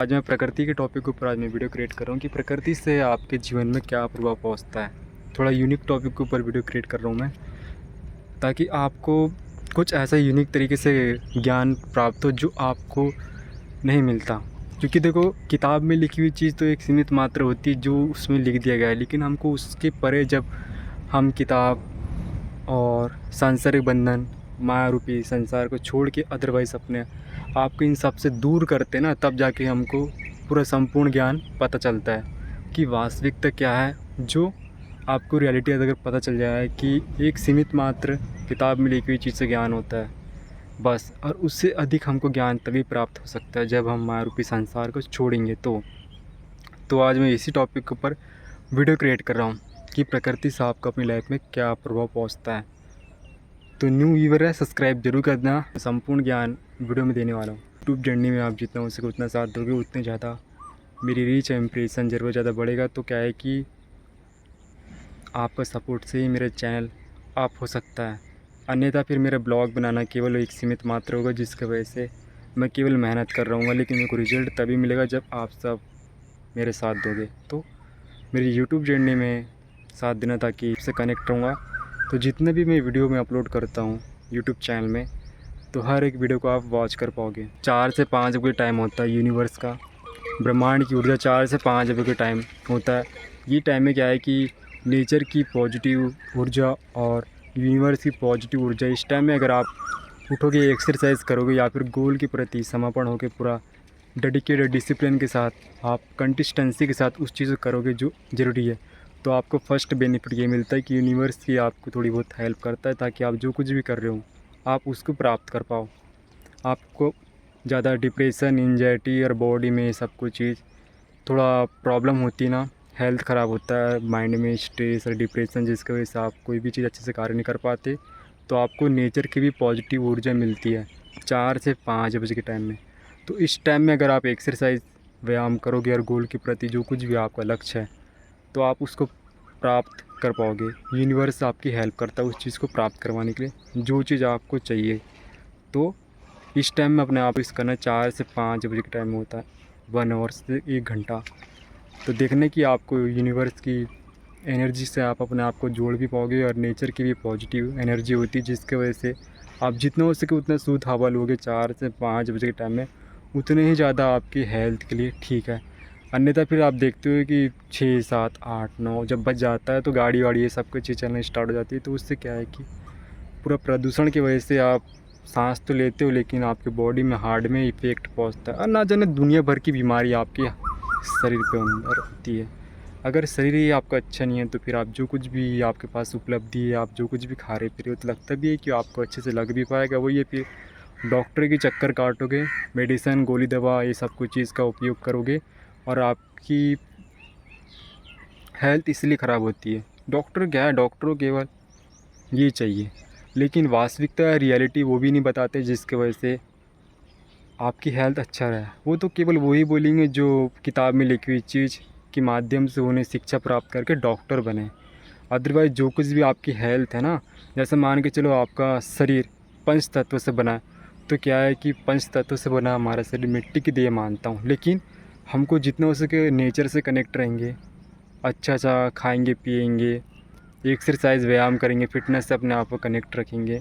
आज मैं प्रकृति के टॉपिक के ऊपर आज मैं वीडियो क्रिएट कर रहा हूँ कि प्रकृति से आपके जीवन में क्या प्रभाव पहुँचता है। थोड़ा यूनिक टॉपिक के ऊपर वीडियो क्रिएट कर रहा हूँ मैं, ताकि आपको कुछ ऐसा यूनिक तरीके से ज्ञान प्राप्त हो जो आपको नहीं मिलता। क्योंकि देखो, किताब में लिखी हुई चीज़ तो एक सीमित मात्रा होती है जो उसमें लिख दिया गया है, लेकिन हमको उसके परे जब हम किताब और सांसारिक बंधन, माया रूपी संसार को छोड़ के अदरवाइज़ अपने आपको इन सब से दूर करते ना, तब जाके हमको पूरा संपूर्ण ज्ञान पता चलता है कि वास्तविकता क्या है। जो आपको रियलिटी अगर पता चल जाए कि एक सीमित मात्र किताब में लिखी हुई चीज़ से ज्ञान होता है बस, और उससे अधिक हमको ज्ञान तभी प्राप्त हो सकता है जब हम माया रूपी संसार को छोड़ेंगे। तो आज मैं इसी टॉपिक के ऊपर वीडियो क्रिएट कर रहा हूँ कि प्रकृति से आपको अपनी लाइफ में क्या प्रभाव पहुँचता है। तो न्यू व्यूवर है, सब्सक्राइब जरूर करना। संपूर्ण ज्ञान वीडियो में देने वाला हूँ। यूट्यूब जर्नी में आप जितना हो सके उतना साथ दोगे, उतने ज़्यादा मेरी रीच इम्प्रेशन ज़रूर ज़्यादा बढ़ेगा। तो क्या है कि आपका सपोर्ट से ही मेरा चैनल अप हो सकता है, अन्यथा फिर मेरा ब्लॉग बनाना केवल एक सीमित मात्रा होगा, जिसकी वजह से मैं केवल मेहनत कर रहा हूँ, लेकिन मेरे को रिजल्ट तभी मिलेगा जब आप सब मेरे साथ दोगे। तो मेरी यूट्यूब जर्नी में साथ देना, ताकि इससे कनेक्ट रहूँगा। तो जितने भी मैं वीडियो में अपलोड करता हूँ यूट्यूब चैनल में, तो हर एक वीडियो को आप वॉच कर पाओगे। 4 से 5 बजे टाइम होता है यूनिवर्स का, ब्रह्मांड की ऊर्जा 4 से 5 बजे टाइम होता है। ये टाइम में क्या है कि नेचर की पॉजिटिव ऊर्जा और यूनिवर्स की पॉजिटिव ऊर्जा, इस टाइम में अगर आप उठोगे, एक्सरसाइज करोगे या फिर गोल के प्रति समर्पण होकर पूरा डेडिकेटेड डिसिप्लिन के साथ आप कंसिस्टेंसी के साथ उस चीज़ को करोगे जो ज़रूरी है, तो आपको फर्स्ट बेनिफिट ये मिलता है कि यूनिवर्स की आपको थोड़ी बहुत हेल्प करता है, ताकि आप जो कुछ भी कर रहे हो आप उसको प्राप्त कर पाओ। आपको ज़्यादा डिप्रेशन, एंजाइटी और बॉडी में सब कुछ चीज़ थोड़ा प्रॉब्लम होती है ना, हेल्थ ख़राब होता है, माइंड में स्ट्रेस और डिप्रेशन, जिसकी वजह से आप कोई भी चीज़ अच्छे से कार्य नहीं कर पाते। तो आपको नेचर की भी पॉजिटिव ऊर्जा मिलती है 4 से 5 बजे के टाइम में। तो इस टाइम में अगर आप एक्सरसाइज, व्यायाम करोगे और गोल के प्रति जो कुछ भी आपका लक्ष्य है, तो आप उसको प्राप्त कर पाओगे। यूनिवर्स आपकी हेल्प करता है उस चीज़ को प्राप्त करवाने के लिए, जो चीज़ आपको चाहिए। तो इस टाइम में अपने आप इस करना 4 से 5 बजे का टाइम होता है, 1 आवर से 1 घंटा। तो देखने की आपको यूनिवर्स की एनर्जी से आप अपने आप को जोड़ भी पाओगे, और नेचर की भी पॉजिटिव एनर्जी होती है, जिसकी वजह से आप जितना हो सके उतना शुद्ध हवा लोगे 4 से 5 बजे के टाइम में, उतने ही ज़्यादा आपकी हेल्थ के लिए ठीक है। अन्यथा फिर आप देखते हो कि 6, 7, 8, 9 जब बज जाता है तो गाड़ी वाड़ी ये सब कुछ चीज़ चलना स्टार्ट हो जाती है। तो उससे क्या है कि पूरा प्रदूषण की वजह से आप सांस तो लेते हो, लेकिन आपके बॉडी में, हार्ट में इफ़ेक्ट पहुंचता है, और ना जाने दुनिया भर की बीमारी आपके शरीर पे अंदर होती है। अगर शरीर ही आपका अच्छा नहीं है, तो फिर आप जो कुछ भी आपके पास उपलब्धि है, आप जो कुछ भी खा रहे पी रहे हो, तो लगता भी है कि आपको अच्छे से लग भी पाएगा। वही है, फिर डॉक्टर के चक्कर काटोगे, मेडिसिन, गोली, दवा, ये सब कुछ चीज़ का उपयोग करोगे, और आपकी हेल्थ इसलिए ख़राब होती है। डॉक्टर क्या है, डॉक्टरों केवल ये चाहिए, लेकिन वास्तविकता, रियलिटी वो भी नहीं बताते, जिसकी वजह से आपकी हेल्थ अच्छा रहे। वो तो केवल वही बोलेंगे जो किताब में लिखी हुई चीज़ के माध्यम से उन्हें शिक्षा प्राप्त करके डॉक्टर बने। अदरवाइज़ जो कुछ भी आपकी हेल्थ है ना, जैसे मान के चलो आपका शरीर पंच तत्व से बना है, तो क्या है कि पंच तत्व से बना हमारा शरीर मिट्टी की देह मानता हूँ, लेकिन हमको जितना हो सके नेचर से कनेक्ट रहेंगे, अच्छा अच्छा खाएंगे पिएंगे, एक्सरसाइज, व्यायाम करेंगे, फिटनेस से अपने आप को कनेक्ट रखेंगे,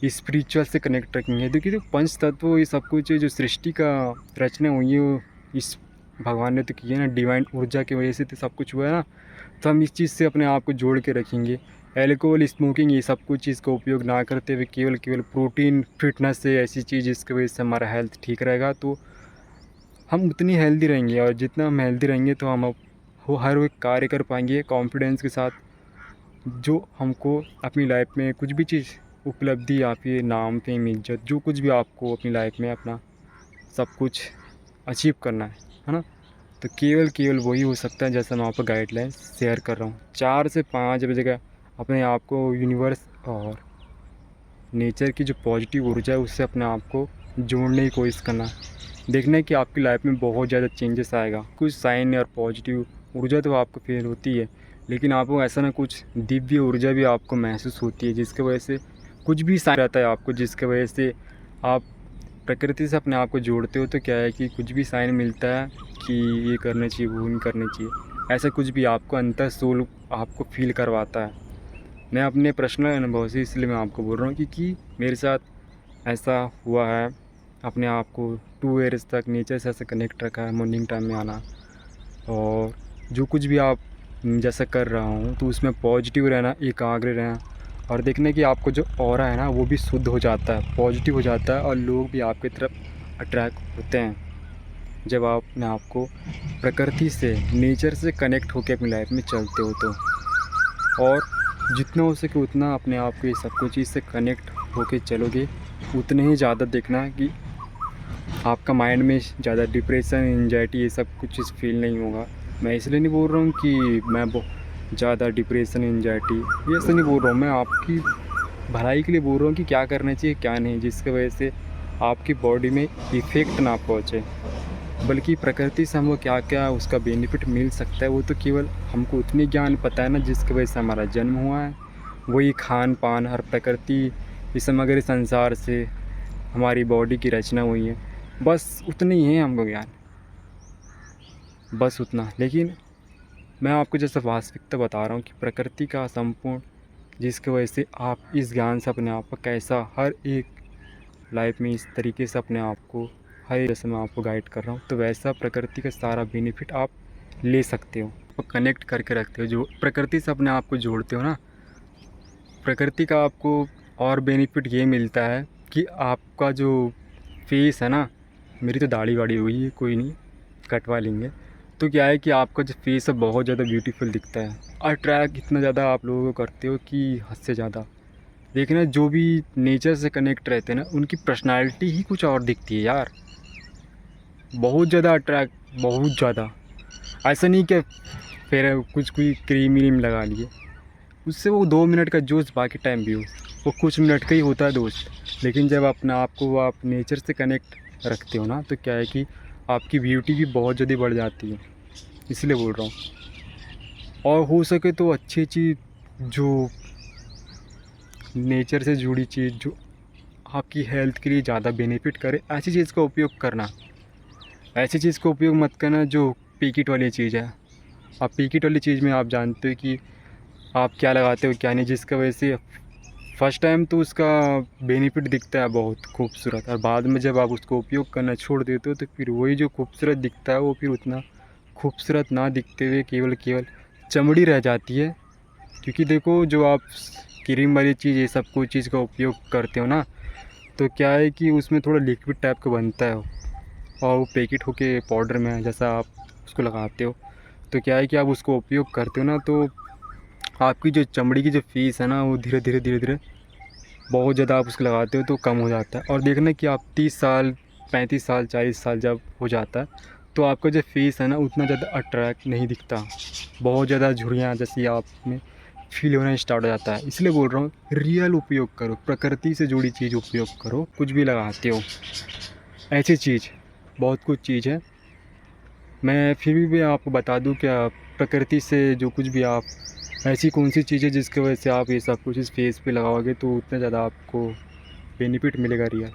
स्पिरिचुअल से कनेक्ट रखेंगे। देखिए, तो पंच तत्व ये सब कुछ जो सृष्टि का रचना हुई है, वो इस भगवान ने तो की है ना, डिवाइन ऊर्जा की वजह से तो सब कुछ हुआ है ना। तो हम इस चीज़ से अपने आप को जोड़ के रखेंगे। एल्कोहल, स्मोकिंग, ये सब कुछ चीज़ का उपयोग ना करते हुए केवल केवल प्रोटीन, फिटनेस से ऐसी चीज़ जिसकी वजह से हमारा हेल्थ ठीक रहेगा, तो हम उतनी हेल्दी रहेंगे। और जितना हम हेल्दी रहेंगे तो हम वो हर एक कार्य कर पाएंगे कॉन्फिडेंस के साथ, जो हमको अपनी लाइफ में कुछ भी चीज़ उपलब्धि, या फिर नाम, फेम, इज्जत, जो कुछ भी आपको अपनी लाइफ में अपना सब कुछ अचीव करना है ना, तो केवल केवल वही हो सकता है जैसा मैं आपको गाइडलाइन शेयर कर रहा हूँ। 4 से 5 बजे का अपने आप को यूनिवर्स और नेचर की जो पॉजिटिव ऊर्जा है उससे अपने आप को जोड़ने की कोशिश करना। देखना है कि आपकी लाइफ में बहुत ज़्यादा चेंजेस आएगा। कुछ साइन और पॉजिटिव ऊर्जा तो आपको फील होती है, लेकिन आपको ऐसा ना कुछ दिव्य ऊर्जा भी आपको महसूस होती है, जिसकी वजह से कुछ भी साइन रहता है आपको, जिसकी वजह से आप प्रकृति से अपने आप को जोड़ते हो तो क्या है कि कुछ भी साइन मिलता है कि ये करना चाहिए, वो नहीं करना चाहिए, ऐसा कुछ भी आपको अंतर सोल आपको फ़ील करवाता है। मैं अपने पर्सनल अनुभव से इसलिए मैं आपको बोल रहा हूँ कि मेरे साथ ऐसा हुआ है। अपने आप को 2 ईयर्स तक नेचर से ऐसा कनेक्ट रखा है, मॉर्निंग टाइम में आना, और जो कुछ भी आप जैसा कर रहा हूँ तो उसमें पॉजिटिव रहना, एकाग्र रहना, और देखने कि आपको जो ऑरा है ना वो भी शुद्ध हो जाता है, पॉजिटिव हो जाता है, और लोग भी आपकी तरफ अट्रैक्ट होते हैं जब आप अपने आप को प्रकृति से, नेचर से कनेक्ट होकर अपनी लाइफ में चलते हो तो। और जितना हो सके उतना अपने आप को ये सब कुछ चीज़ से कनेक्ट होके चलोगे, उतने ही ज़्यादा देखना कि आपका माइंड में ज़्यादा डिप्रेशन, एंजाइटी ये सब कुछ चीज़ फील नहीं होगा। मैं इसलिए नहीं बोल रहा हूँ कि मैं बहुत ज़्यादा डिप्रेशन, एंजाइटी, ये ऐसा नहीं बोल रहा हूँ। मैं आपकी भलाई के लिए बोल रहा हूँ कि क्या करना चाहिए क्या नहीं, जिसकी वजह से आपकी बॉडी में इफ़ेक्ट ना पहुँचे, बल्कि प्रकृति से हमको क्या क्या उसका बेनिफिट मिल सकता है वो तो केवल हमको उतनी ज्ञान पता है ना, जिसकी वजह से हमारा जन्म हुआ है। वही खान पान, हर प्रकृति, इस समग्र संसार से हमारी बॉडी की रचना हुई है, बस उतनी ही है हमको ज्ञान, बस उतना। लेकिन मैं आपको जैसे वास्तविकता बता रहा हूँ कि प्रकृति का संपूर्ण, जिसकी वजह से आप इस ज्ञान से अपने आप को कैसा हर एक लाइफ में इस तरीके से अपने आप को, हर जैसे मैं आपको गाइड कर रहा हूँ तो वैसा प्रकृति का सारा बेनिफिट आप ले सकते हो, कनेक्ट करके रखते हो। जो प्रकृति से अपने आप को जोड़ते हो ना, प्रकृति का आपको और बेनिफिट ये मिलता है कि आपका जो फेस है ना, मेरी तो दाढ़ी वाड़ी हुई है, कोई नहीं कटवा लेंगे, तो क्या है कि आपका जो फेस है बहुत ज़्यादा ब्यूटीफुल दिखता है। अट्रैक्ट इतना ज़्यादा आप लोगों को करते हो कि हद से ज़्यादा। देखना जो भी नेचर से कनेक्ट रहते हैं ना, उनकी पर्सनालिटी ही कुछ और दिखती है यार, बहुत ज़्यादा अट्रैक्ट, बहुत ज़्यादा। ऐसा नहीं कि फिर कुछ कोई क्रीम व्रीम लगा लिए, उससे वो 2 मिनट का जोश बाकी टाइम भी हो, वो कुछ मिनट का ही होता है दोस्त। लेकिन जब अपने आप को आप नेचर से कनेक्ट रखते हो ना, तो क्या है कि आपकी ब्यूटी भी बहुत ज़्यादा बढ़ जाती है, इसलिए बोल रहा हूँ। और हो सके तो अच्छी चीज़, जो नेचर से जुड़ी चीज़, जो आपकी हेल्थ के लिए ज़्यादा बेनिफिट करे, ऐसी चीज़ का उपयोग करना। ऐसी चीज़ का उपयोग मत करना जो पैकेट वाली चीज़ है। अब पैकेट वाली चीज़ में आप जानते हो कि आप क्या लगाते हो क्या नहीं, जिसकी वजह से फ़र्स्ट टाइम तो उसका बेनिफिट दिखता है बहुत खूबसूरत, और बाद में जब आप उसको उपयोग करना छोड़ देते हो तो फिर वही जो खूबसूरत दिखता है वो फिर उतना खूबसूरत ना दिखते हुए केवल चमड़ी रह जाती है। क्योंकि देखो, जो आप क्रीम वाली चीज़, ये सब कोई चीज़ का उपयोग करते हो ना, तो क्या है कि उसमें थोड़ा लिक्विड टाइप का बनता है, और वो पैकेट होके पाउडर में जैसा आप उसको लगाते हो, तो क्या है कि आप उसको उपयोग करते हो ना, तो आपकी जो चमड़ी की जो फीस है ना, वो धीरे धीरे बहुत ज़्यादा आप उसको लगाते हो तो कम हो जाता है। और देखना कि आप 30 साल, 35 साल, 40 साल जब हो जाता है तो आपका जो फेस है ना उतना ज़्यादा अट्रैक्ट नहीं दिखता, बहुत ज़्यादा झुर्रियाँ जैसी आप में फील होना स्टार्ट हो जाता है। इसलिए बोल रहा हूँ रियल उपयोग करो, प्रकृति से जुड़ी चीज़ उपयोग करो। कुछ भी लगाते हो ऐसी चीज़, बहुत कुछ चीज़ है। मैं फिर भी आपको बता दूं, क्या प्रकृति से जो कुछ भी आप, ऐसी कौन सी चीज़ है जिसकी वजह से आप ये सब कुछ इस फेस पे लगाओगे तो उतना ज़्यादा आपको बेनिफिट मिलेगा रियल।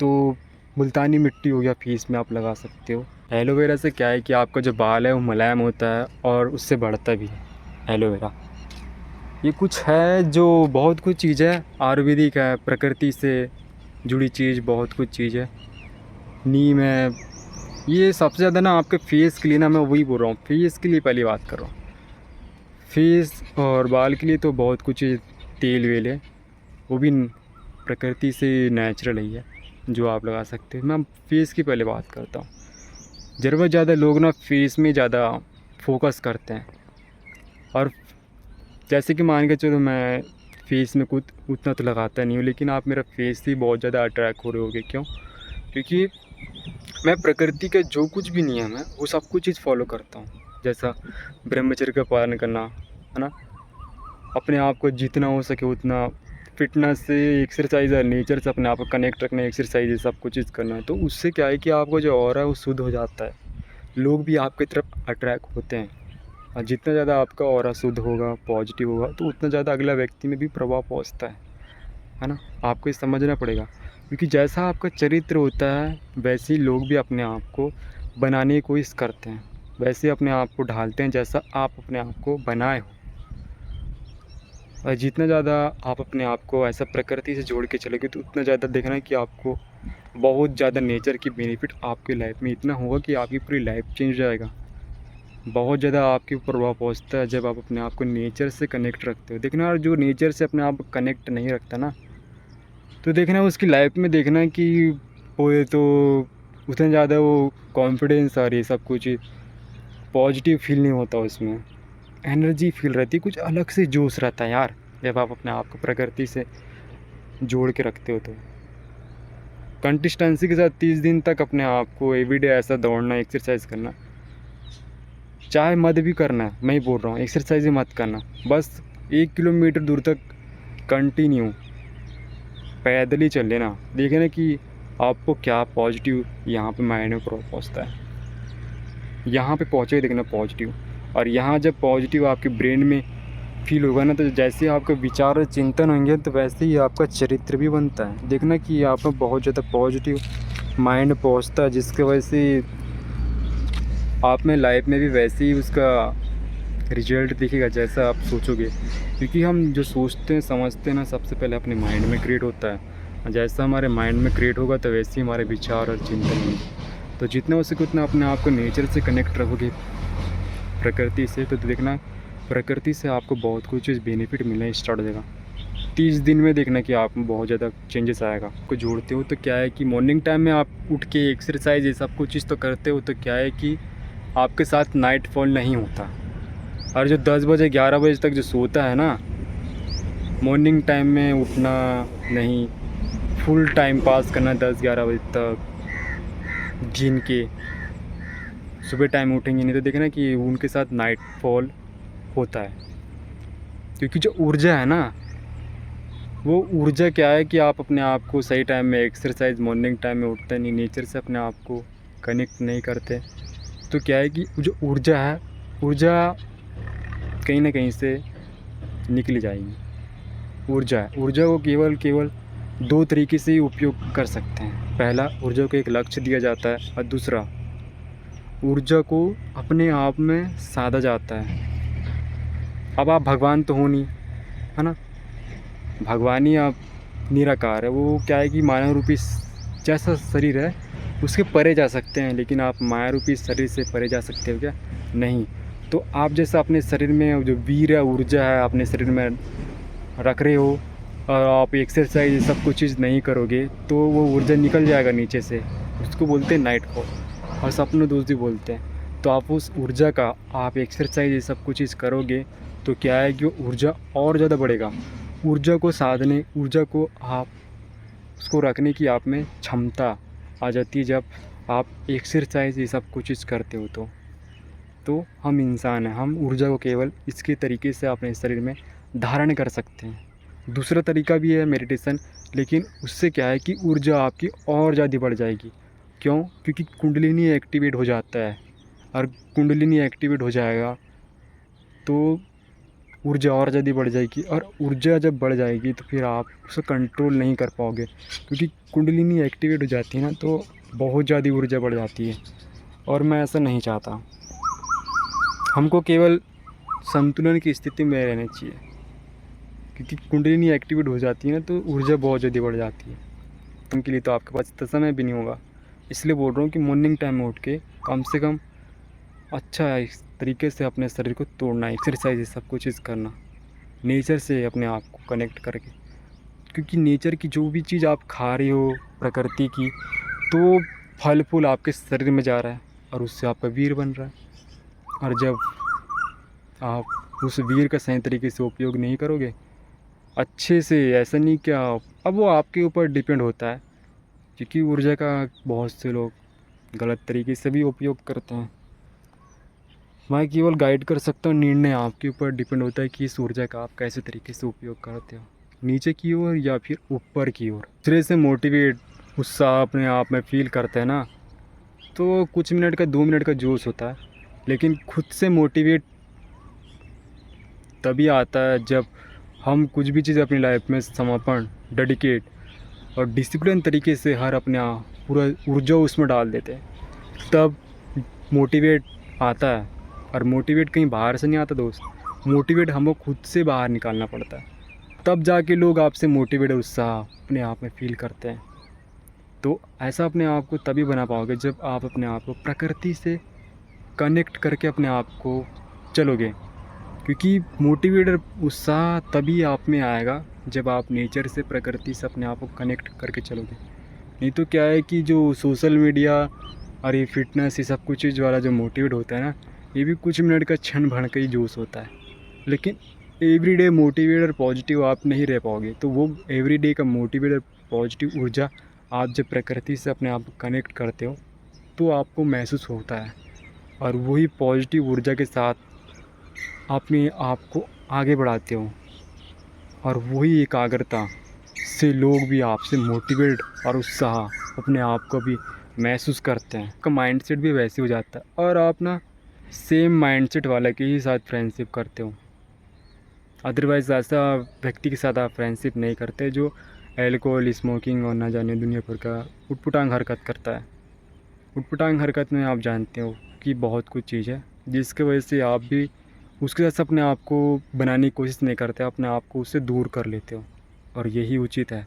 तो मुल्तानी मिट्टी हो गया, फेस में आप लगा सकते हो। एलोवेरा से क्या है कि आपका जो बाल है वो मुलायम होता है और उससे बढ़ता भी है एलोवेरा। ये कुछ है जो बहुत कुछ चीज़ है, आयुर्वेदिक है, प्रकृति से जुड़ी चीज़ बहुत कुछ चीज़ है, नीम है। ये सबसे ज़्यादा ना आपके फेस के लिए ना, मैं वही बोल रहा हूँ, फेस के लिए पहली बात कर रहा हूँ। फेस और बाल के लिए तो बहुत कुछ तेल वेल है, वो भी प्रकृति से नेचुरल ही है जो आप लगा सकते हैं। मैं फेस की पहले बात करता हूँ। ज़रूरत ज़्यादा लोग ना फेस में ज़्यादा फोकस करते हैं, और जैसे कि मान के चलो मैं फेस में कुछ उतना तो लगाता नहीं हूँ, लेकिन आप मेरा फेस से बहुत ज़्यादा अट्रैक्ट हो रहे होगे। क्यों? क्योंकि मैं प्रकृति का जो कुछ भी नियम है वो सब कुछ चीज़ फॉलो करता हूँ। जैसा ब्रह्मचर्य का पालन करना है ना, अपने आप को जितना हो सके उतना फिटनेस से, एक्सरसाइज और नेचर से अपने आप को कनेक्ट रखना, एक्सरसाइज सब कुछ चीज़ करना है, तो उससे क्या है कि आपका जो ऑरा है वो शुद्ध हो जाता है, लोग भी आपकी तरफ अट्रैक्ट होते हैं। और जितना ज़्यादा आपका ऑरा शुद्ध होगा, पॉजिटिव होगा, तो उतना ज़्यादा अगला व्यक्ति में भी प्रभाव पहुँचता है ना। आपको ये समझना पड़ेगा। क्योंकि जैसा आपका चरित्र होता है वैसे ही लोग भी अपने आप को बनाने की कोशिश करते हैं, वैसे अपने आप को ढालते हैं जैसा आप अपने आप को बनाए हो। और जितना ज़्यादा आप अपने आप को ऐसा प्रकृति से जोड़ के चलोगे तो उतना ज़्यादा देखना कि आपको बहुत ज़्यादा नेचर की बेनिफिट आपके लाइफ में इतना होगा कि आपकी पूरी लाइफ चेंज हो जाएगा। बहुत ज़्यादा आपके ऊपर प्रभाव पहुँचता है जब आप अपने आप को नेचर से कनेक्ट रखते हो। देखना, और जो नेचर से अपने आप को कनेक्ट नहीं रखता ना, तो देखना उसकी लाइफ में देखना कि वो ये तो उतना ज़्यादा वो कॉन्फिडेंस और ये सब कुछ पॉजिटिव फील नहीं होता उसमें। एनर्जी फील रहती है, कुछ अलग से जोश रहता है यार जब आप अपने आप को प्रकृति से जोड़ के रखते हो। तो कंसिस्टेंसी के साथ 30 दिन तक अपने आप को एवरीडे ऐसा दौड़ना, एक्सरसाइज करना, चाहे मत भी करना, मैं ही बोल रहा हूँ एक्सरसाइज ही मत करना, बस 1 किलोमीटर दूर तक कंटिन्यू पैदल ही चल लेना। देखे ना कि आपको क्या पॉजिटिव यहाँ पे माइंड में पहुँचता है, यहाँ पे पहुँचे देखना पॉजिटिव। और यहाँ जब पॉजिटिव आपके ब्रेन में फील होगा ना, तो जैसे आपके विचार और चिंतन होंगे तो वैसे ही आपका चरित्र भी बनता है। देखना कि आप में बहुत ज़्यादा पॉजिटिव माइंड पहुँचता है, जिसकी वजह से आप में लाइफ में भी वैसे ही उसका रिजल्ट दिखेगा जैसा आप सोचोगे। क्योंकि हम जो सोचते हैं समझते हैं ना, सबसे पहले अपने माइंड में क्रिएट होता है। जैसा हमारे माइंड में क्रिएट होगा तो वैसे ही हमारे विचार और चिंतन होंगे। तो जितना हो सके उतना अपने आप को नेचर से कनेक्ट रखोगे, प्रकृति से, तो देखना प्रकृति से आपको बहुत कुछ बेनिफिट मिलना स्टार्ट हो जाएगा। 30 दिन में देखना कि आप में बहुत ज़्यादा चेंजेस आएगा। आपको जोड़ते हो तो क्या है कि मॉर्निंग टाइम में आप उठ के एक्सरसाइज ये सब कुछ चीज़ तो करते हो, तो क्या है कि आपके साथ नाइट फॉल नहीं होता। और जो 10 बजे 11 बजे तक जो सोता है ना, मॉर्निंग टाइम में उठना नहीं, फुल टाइम पास करना 10-11 बजे तक गिन के, सुबह टाइम उठेंगे नहीं, तो देखना कि उनके साथ नाइट फॉल होता है। क्योंकि जो ऊर्जा है ना, वो ऊर्जा क्या है कि आप अपने आप को सही टाइम में एक्सरसाइज मॉर्निंग टाइम में उठते नहीं, नेचर से अपने आप को कनेक्ट नहीं करते, तो क्या है कि जो ऊर्जा है, ऊर्जा कहीं ना कहीं से निकली जाएगी। ऊर्जा को केवल 2 तरीके से ही उपयोग कर सकते हैं। पहला, ऊर्जा को एक लक्ष्य दिया जाता है, और दूसरा, ऊर्जा को अपने आप में साधा जाता है। अब आप भगवान तो हो नहीं, है ना, भगवान ही आप निराकार है। वो क्या है कि मानव रूपी जैसा शरीर है उसके परे जा सकते हैं, लेकिन आप माया रूपी शरीर से परे जा सकते हो क्या? नहीं। तो आप जैसा अपने शरीर में जो वीर है, ऊर्जा है, अपने शरीर में रख रहे हो, और आप एक्सरसाइज सब कुछ चीज़ नहीं करोगे तो वो ऊर्जा निकल जाएगा नीचे से। उसको बोलते हैं नाइट फॉल, और सपने दोस्त भी बोलते हैं। तो आप उस ऊर्जा का आप एक्सरसाइज ये सब कुछ चीज़ करोगे तो क्या है कि वो ऊर्जा और ज़्यादा बढ़ेगा। ऊर्जा को साधने, ऊर्जा को आप उसको रखने की आप में क्षमता आ जाती है जब आप एक्सरसाइज ये सब कुछ चीज़ करते हो। तो हम इंसान हैं, हम ऊर्जा को केवल इसके तरीके से अपने शरीर में धारण कर सकते हैं। दूसरा तरीका भी है मेडिटेशन, लेकिन उससे क्या है कि ऊर्जा आपकी और ज़्यादा बढ़ जाएगी। क्यों? क्योंकि कुंडलिनी एक्टिवेट हो जाता है, और कुंडलिनी एक्टिवेट हो जाएगा तो ऊर्जा और ज़्यादा बढ़ जाएगी, और ऊर्जा जब बढ़ जाएगी तो फिर आप उसे कंट्रोल नहीं कर पाओगे। क्योंकि कुंडलिनी एक्टिवेट हो जाती है ना, तो बहुत ज़्यादा ऊर्जा बढ़ जाती है, और मैं ऐसा नहीं चाहता। हमको केवल संतुलन की स्थिति में रहना चाहिए। क्योंकि कुंडलिनी एक्टिवेट हो जाती है ना, तो ऊर्जा बहुत ज़्यादा बढ़ जाती है। उनके लिए तो आपके पास इतना समय भी नहीं होगा। इसलिए बोल रहा हूँ कि मॉर्निंग टाइम में उठ के कम से कम अच्छा इस तरीके से अपने शरीर को तोड़ना, एक्सरसाइज सब कुछ चीज़ करना, नेचर से अपने आप को कनेक्ट करके। क्योंकि नेचर की जो भी चीज़ आप खा रहे हो प्रकृति की, तो फल फूल आपके शरीर में जा रहा है, और उससे आपका वीर बन रहा है। और जब आप उस वीर का सही तरीके से उपयोग नहीं करोगे अच्छे से, ऐसा नहीं क्या, अब वो आपके ऊपर डिपेंड होता है। क्योंकि ऊर्जा का बहुत से लोग गलत तरीके से भी उपयोग करते हैं। मैं केवल गाइड कर सकता हूँ, निर्णय आपके ऊपर डिपेंड होता है कि इस ऊर्जा का आप कैसे तरीके से उपयोग करते हो, नीचे की ओर या फिर ऊपर की ओर। दूसरे से मोटिवेट, उत्साह अपने आप में फील करते हैं ना, तो कुछ मिनट का 2 मिनट का जोश होता है, लेकिन खुद से मोटिवेट तभी आता है जब हम कुछ भी चीज़ अपनी लाइफ में समर्पण, डेडिकेट और डिसिप्लिन तरीके से हर अपने पूरा ऊर्जा उसमें डाल देते हैं, तब मोटिवेट आता है। और मोटिवेट कहीं बाहर से नहीं आता दोस्त, मोटिवेट हमको खुद से बाहर निकालना पड़ता है, तब जाके लोग आपसे मोटिवेट उत्साह अपने आप में फील करते हैं। तो ऐसा अपने आप को तभी बना पाओगे जब आप अपने आप को प्रकृति से कनेक्ट करके अपने आप को चलोगे, क्योंकि मोटिवेटर उत्साह तभी आप में आएगा जब आप नेचर से, प्रकृति से अपने आप को कनेक्ट करके चलोगे। नहीं तो क्या है कि जो सोशल मीडिया और ये फिटनेस, ये सब कुछ चीज़ वाला जो मोटिवेट होता है ना, ये भी कुछ मिनट का क्षण भर का ही जोश होता है, लेकिन एवरीडे मोटिवेट और पॉजिटिव आप नहीं रह पाओगे। तो वो एवरीडे का मोटिवेट और पॉजिटिव ऊर्जा आप जब प्रकृति से अपने आप को कनेक्ट करते हो तो आपको महसूस होता है, और वही पॉजिटिव ऊर्जा के साथ अपने आप को आगे बढ़ाते हो, और वही एकाग्रता से लोग भी आपसे मोटिवेट और उत्साह अपने आप को भी महसूस करते हैं। आपका माइंडसेट भी वैसे हो जाता है, और आप ना सेम माइंडसेट वाला के ही साथ फ्रेंडशिप करते हो। अदरवाइज़ ऐसा व्यक्ति के साथ आप फ्रेंडशिप नहीं करते जो एल्कोहल, स्मोकिंग और ना जाने दुनिया भर का उटपटांग हरकत करता है। उटपटांग हरकत में आप जानते हो कि बहुत कुछ चीज़ है जिसके वजह से आप भी उसके साथ अपने आप को बनाने की कोशिश नहीं करते, अपने आप को उससे दूर कर लेते हो। और यही उचित है,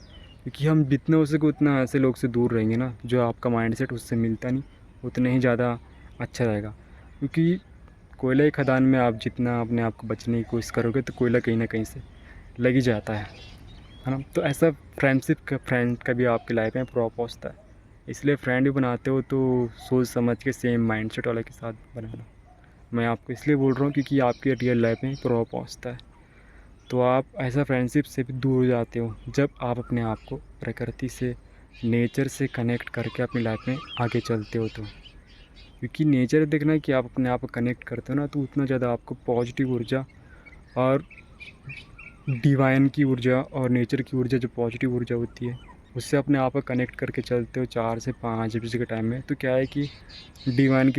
क्योंकि हम जितना हो सके उतना ऐसे लोग से दूर रहेंगे ना जो आपका माइंडसेट उससे मिलता नहीं, उतना ही ज़्यादा अच्छा रहेगा। क्योंकि कोयला की खदान में आप जितना अपने आप को बचने की कोशिश करोगे तो कोयला कहीं ना कहीं से लग ही जाता है ना। तो ऐसा फ्रेंड कभी आपकी लाइफ में प्रॉपर पहुँचता है, इसलिए फ्रेंड भी बनाते हो तो सोच समझ के सेम माइंडसेट वाले के साथ बनाना। मैं आपको इसलिए बोल रहा हूँ क्योंकि आपकी रियल लाइफ में प्रॉपर पहुँचता है। तो आप ऐसा फ्रेंडशिप से भी दूर हो जाते हो जब आप अपने आप को प्रकृति से, नेचर से कनेक्ट करके अपनी लाइफ में आगे चलते हो। तो क्योंकि नेचर देखना है कि आप अपने आप को कनेक्ट करते हो ना, तो उतना ज़्यादा आपको पॉजिटिव ऊर्जा और डिवाइन की ऊर्जा और नेचर की ऊर्जा, जो पॉजिटिव ऊर्जा होती है, उससे अपने आप को कनेक्ट करके चलते हो 4 से 5 बजे के टाइम में। तो क्या है कि डिवाइन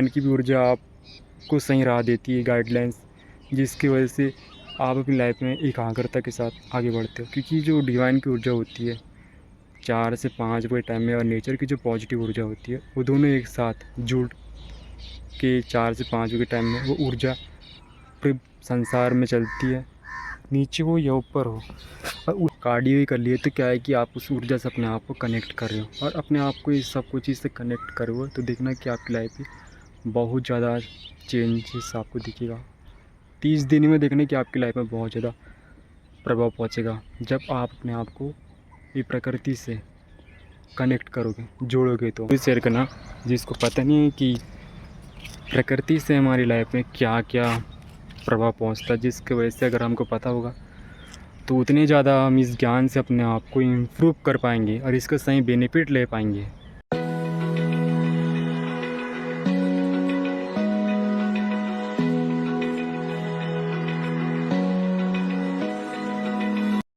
की भी ऊर्जा आपको सही राह देती है, गाइडलाइंस, जिसकी वजह से आप अपनी लाइफ में एकाग्रता के साथ आगे बढ़ते हो। क्योंकि जो डिवाइन की ऊर्जा होती है 4 से 5 बजे टाइम में, और नेचर की जो पॉजिटिव ऊर्जा होती है, वो दोनों एक साथ जुड़ के 4 से 5 बजे टाइम में वो ऊर्जा पूरे संसार में चलती है, नीचे हो या ऊपर हो। और कार्डियो ही कर लिए तो क्या है कि आप उस ऊर्जा से अपने आप को कनेक्ट कर रहे हो, और अपने आप को इस सब कुछ चीज़ से कनेक्ट करे हो, तो देखना कि आपकी लाइफ में बहुत ज़्यादा चेंजेस आपको दिखेगा। 30 दिन में देखना कि आपकी लाइफ में बहुत ज़्यादा प्रभाव पहुँचेगा जब आप अपने आप को ये प्रकृति से कनेक्ट करोगे, जोड़ोगे। तो शेयर करना जिसको पता नहीं है कि प्रकृति से हमारी लाइफ में क्या क्या प्रभाव पहुँचता है, जिसकी वजह से अगर हमको पता होगा तो उतने ज़्यादा हम इस ज्ञान से अपने आप को इम्प्रूव कर पाएंगे और इसका सही बेनिफिट ले पाएंगे।